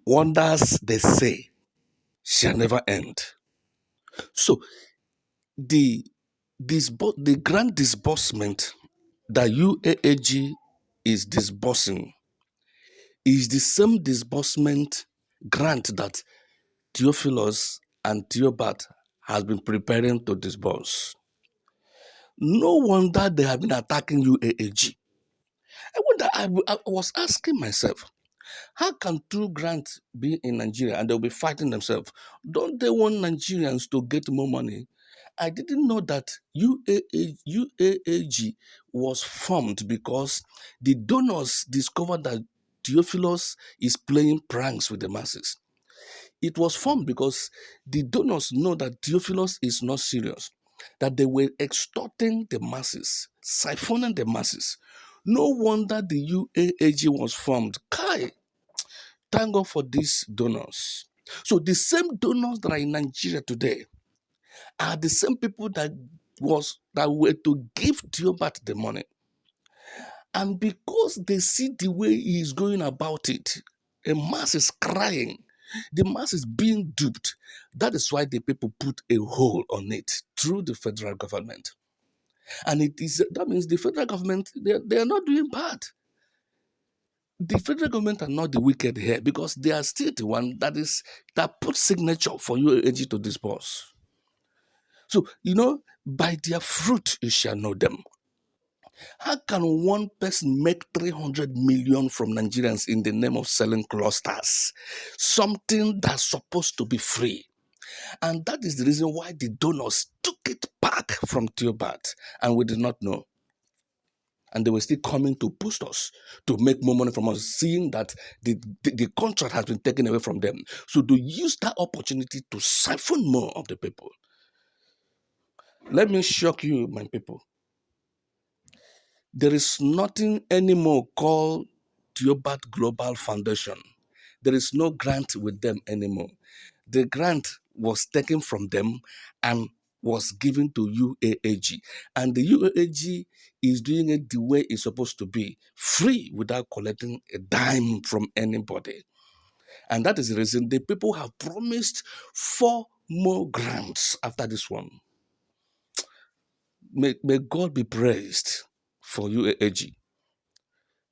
wonders they say shall never end. So the the grant disbursement that UAAG is disbursing is the same disbursement grant that Theophilus and Theobarth has been preparing to disburse. No wonder they have been attacking UAAG. I was asking myself, how can two grants be in Nigeria and they'll be fighting themselves? Don't they want Nigerians to get more money? I didn't know that UAAG was formed because the donors discovered that Theophilus is playing pranks with the masses. It was formed because the donors know that Theophilus is not serious, that they were extorting the masses, siphoning the masses. No wonder the UAAG was formed. Kai, thank God for these donors. So the same donors that are in Nigeria today are the same people that were to give Theobarth the money. And because they see the way he is going about it, a mass is crying. The mass is being duped. That is why the people put a hold on it through the federal government. And that means the federal government, they are not doing bad. The federal government are not the wicked here because they are still the one that put signature for UAG to disperse. So, by their fruit you shall know them. How can one person make 300 million from Nigerians in the name of selling clusters? Something that's supposed to be free. And that is the reason why the donors took it back from Theobarth, and we did not know. And they were still coming to boost us, to make more money from us, seeing that the contract has been taken away from them. So to use that opportunity to siphon more of the people. Let me shock you, my people. There is nothing anymore called Theobarth Global Foundation. There is no grant with them anymore. The grant was taken from them and was given to UAAG. And the UAAG is doing it the way it's supposed to be, free without collecting a dime from anybody. And that is the reason the people have promised 4 more grants after this one. May God be praised for UAAG.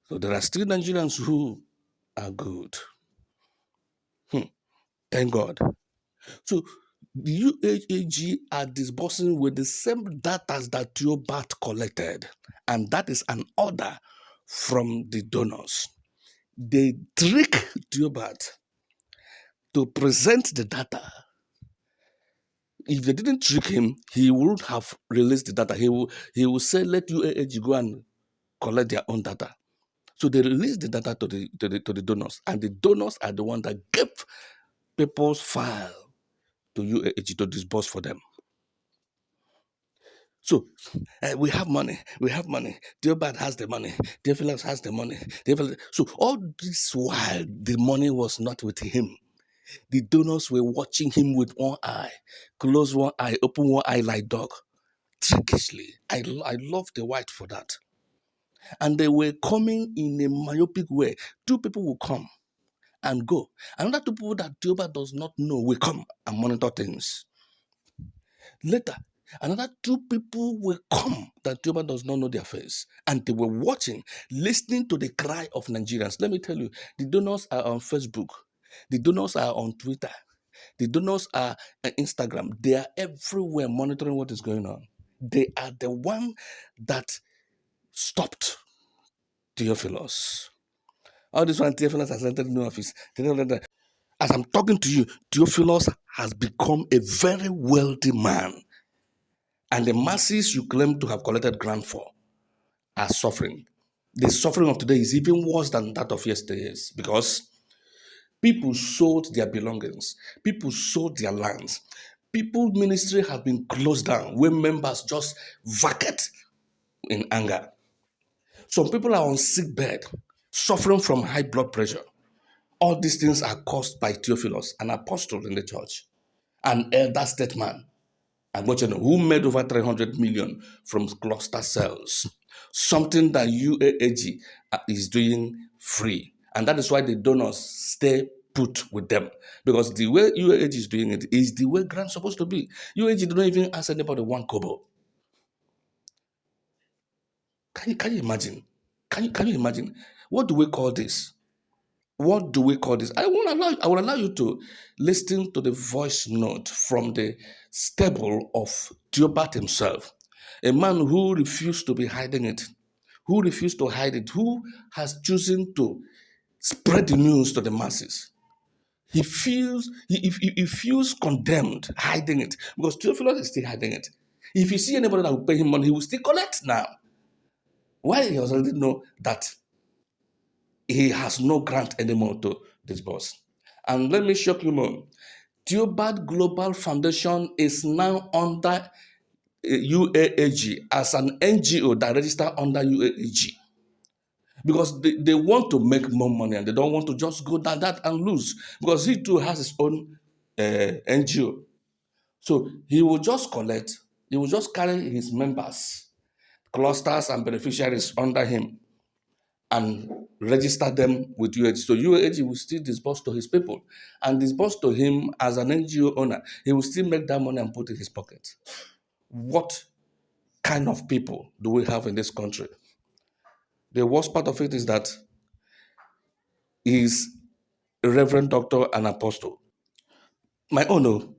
So there are still Nigerians who are good. Thank God. So the UAG are disbursing with the same data that Theobarth collected. And that is an order from the donors. They trick Theobarth to present the data. If they didn't trick him, he would have released the data. He will say, let UAG go and collect their own data. So they released the data to the donors, and the donors are the one that gave people's file to UAG to disburse for them. So we have money. Theobarth has the money. Theophilus has the money. So all this while, the money was not with him. The donors were watching him with one eye, close one eye, open one eye like dog, trickishly. I love the white for that. And they were coming in a myopic way. 2 people will come and go. Another 2 people that Theobarth does not know will come and monitor things. Later, another 2 people will come that Theobarth does not know their face. And they were watching, listening to the cry of Nigerians. Let me tell you, the donors are on Facebook. The donors are on Twitter. The donors are on Instagram. They are everywhere monitoring what is going on. They are the one that stopped Theophilus. All this one, Theophilus has entered the new office. As I'm talking to you, Theophilus has become a very wealthy man. And the masses you claim to have collected grant for are suffering. The suffering of today is even worse than that of yesterday's because people sold their belongings. People sold their lands. People's ministry have been closed down where members just vacate in anger. Some people are on sick bed, suffering from high blood pressure. All these things are caused by Theophilus, an apostle in the church, an elder statesman, who made over 300 million from cluster cells. Something that UAAG is doing free. And that is why the donors stay put with them. Because the way UAG is doing it is the way grants supposed to be. UAG do not even ask anybody one kobo. Can you imagine? Can you imagine? What do we call this? What do we call this? I will allow you to listen to the voice note from the stable of Theobarth himself, a man who refused to be hiding it, who refused to hide it, who has chosen to spread the news to the masses. He feels condemned hiding it because Theophilus is still hiding it. If you see anybody that will pay him money, he will still collect now. Why he already know that he has no grant anymore to disburse. And let me shock you more. Theobarth Global Foundation is now under UAAG as an NGO that registered under UAAG because they want to make more money and they don't want to just go down that and lose because he too has his own NGO. So he will just collect, he will just carry his members, clusters, and beneficiaries under him and register them with UAG. So UAG will still disburse to his people and disburse to him as an NGO owner. He will still make that money and put it in his pocket. What kind of people do we have in this country? The worst part of it is that he's a reverend doctor and apostle. My own, no.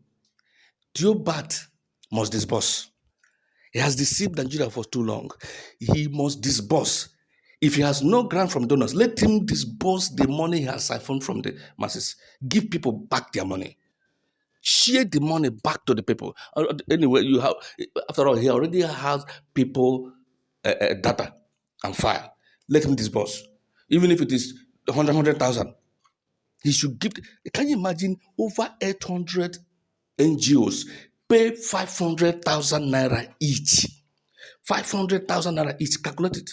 Theobarth must disburse. He has deceived Nigeria for too long. He must disburse. If he has no grant from donors, let him disburse the money he has siphoned from the masses. Give people back their money. Share the money back to the people. Anyway, you have, after all, he already has people data and file. Let him disburse. Even if it is 100,000, he should give. Can you imagine over 800 NGOs pay 500,000 naira each? 500,000 naira each, calculate it.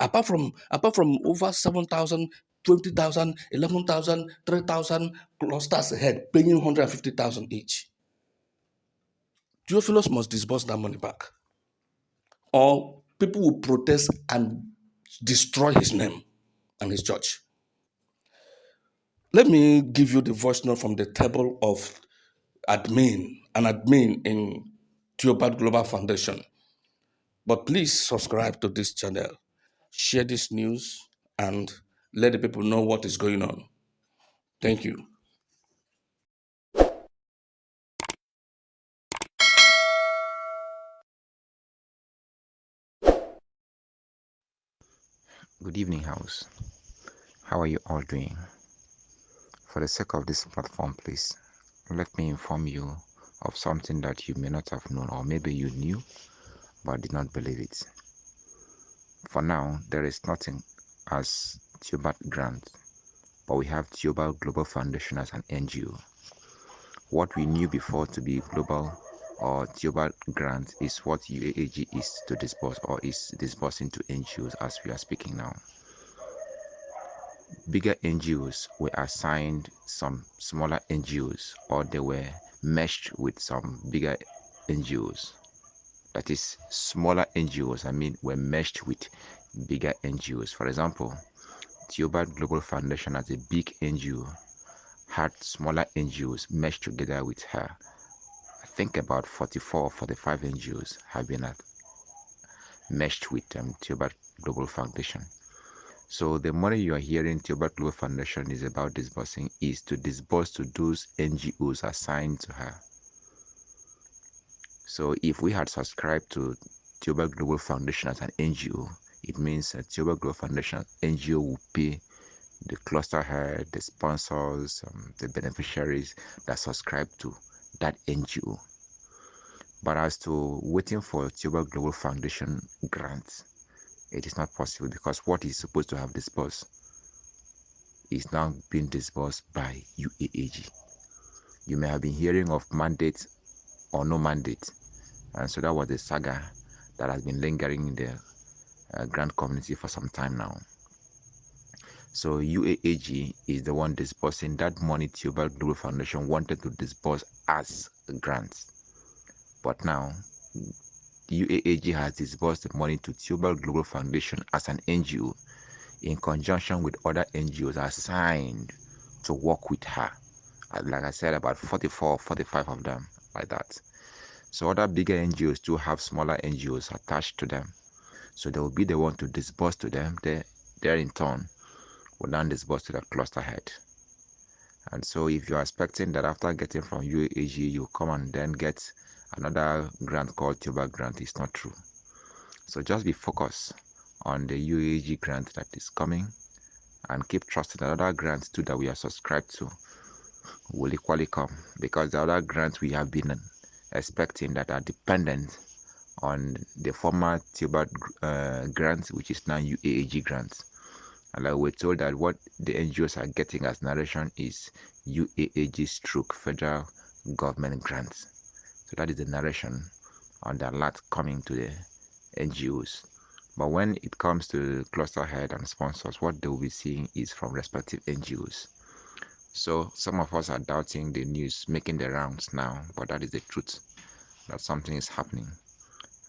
Apart from over 7,000, 20,000, 11,000, 3,000 clusters ahead, paying 150,000 each. Theophilus must disburse that money back. Or people will protest and destroy his name and his church. Let me give you the voice note from the table of an admin in Theobarth Global Foundation. But please subscribe to this channel, share this news, and let the people know what is going on. Thank you. Good evening, house. How are you all doing? For the sake of this platform, please let me inform you of something that you may not have known, or maybe you knew but did not believe it. For now, there is nothing as Theobarth Grants, but we have Theobarth Global Foundation as an NGO. What we knew before to be global or Theobarth Grants is what UAAG is to disburse or is disbursing to NGOs as we are speaking now. Bigger NGOs were assigned some smaller NGOs, or they were meshed with some bigger NGOs. That is, smaller NGOs, were meshed with bigger NGOs. For example, Theobarth Global Foundation as a big NGO had smaller NGOs meshed together with her. I think about 44 or 45 NGOs have been meshed with Theobarth Global Foundation. So the money you are hearing Theobarth Global Foundation is about disbursing is to disburse to those NGOs assigned to her. So if we had subscribed to Theobarth Global Foundation as an NGO, it means that Theobarth Global Foundation NGO will pay the cluster head, the sponsors, the beneficiaries that subscribe to that NGO. But as to waiting for Theobarth Global Foundation grants, it is not possible because what is supposed to have disbursed is now being disbursed by UAAG. You may have been hearing of mandate or no mandate, and so that was the saga that has been lingering in the grant community for some time now. So UAAG is the one disbursing that money Theobarth Global Foundation wanted to disburse as grants. But now UAAG has disbursed the money to Theobarth Global Foundation as an NGO in conjunction with other NGOs assigned to work with her. Like I said, about 44, 45 of them, like that. So other bigger NGOs do have smaller NGOs attached to them. So they will be the one to disburse to them. They in turn will then disburse to the cluster head. And so if you're expecting that after getting from UAG, you come and then get another grant called Theobarth Grant, it's not true. So just be focused on the UAG grant that is coming and keep trusting that other grants too that we are subscribed to will equally come, because the other grants we have been expecting that are dependent on the former Theobarth grant, which is now UAAG grant. And like we're told that what the NGOs are getting as narration is UAAG stroke federal government grants. So that is the narration on the alert coming to the NGOs. But when it comes to cluster head and sponsors, what they will be seeing is from respective NGOs. So some of us are doubting the news making the rounds now, but that is the truth, that something is happening.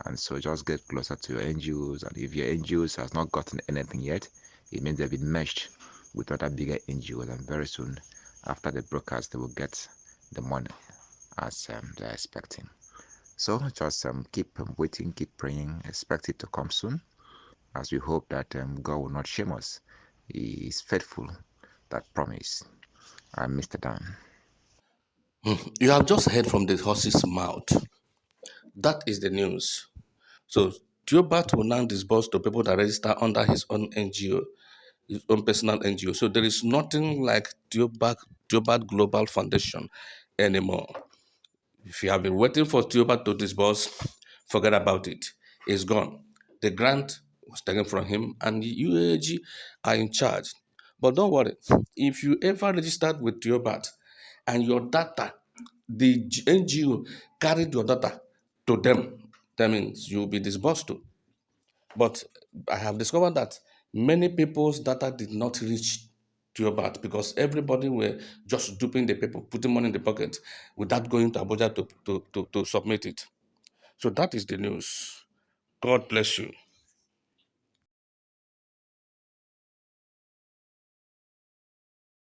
And so just get closer to your NGOs. And if your NGOs has not gotten anything yet, it means they've been merged with other bigger NGOs. And very soon, after the broadcast, they will get the money as they're expecting. So just keep waiting, keep praying, expect it to come soon, as we hope that God will not shame us. He is faithful, that promise. I'm Mr. Dan. You have just heard from the horse's mouth. That is the news. So Theobarth will now disburse to people that register under his own NGO, his own personal NGO. So there is nothing like Theobarth Global Foundation anymore. If you have been waiting for Theobarth to disburse, forget about it. It's gone. The grant was taken from him, and the UAG are in charge. But don't worry, if you ever registered with Theobarth and your data, the NGO carried your data to them, that means you'll be disbursed to. But I have discovered that many people's data did not reach Theobarth because everybody were just duping the people, putting money in the pocket without going to Abuja to submit it. So that is the news. God bless you.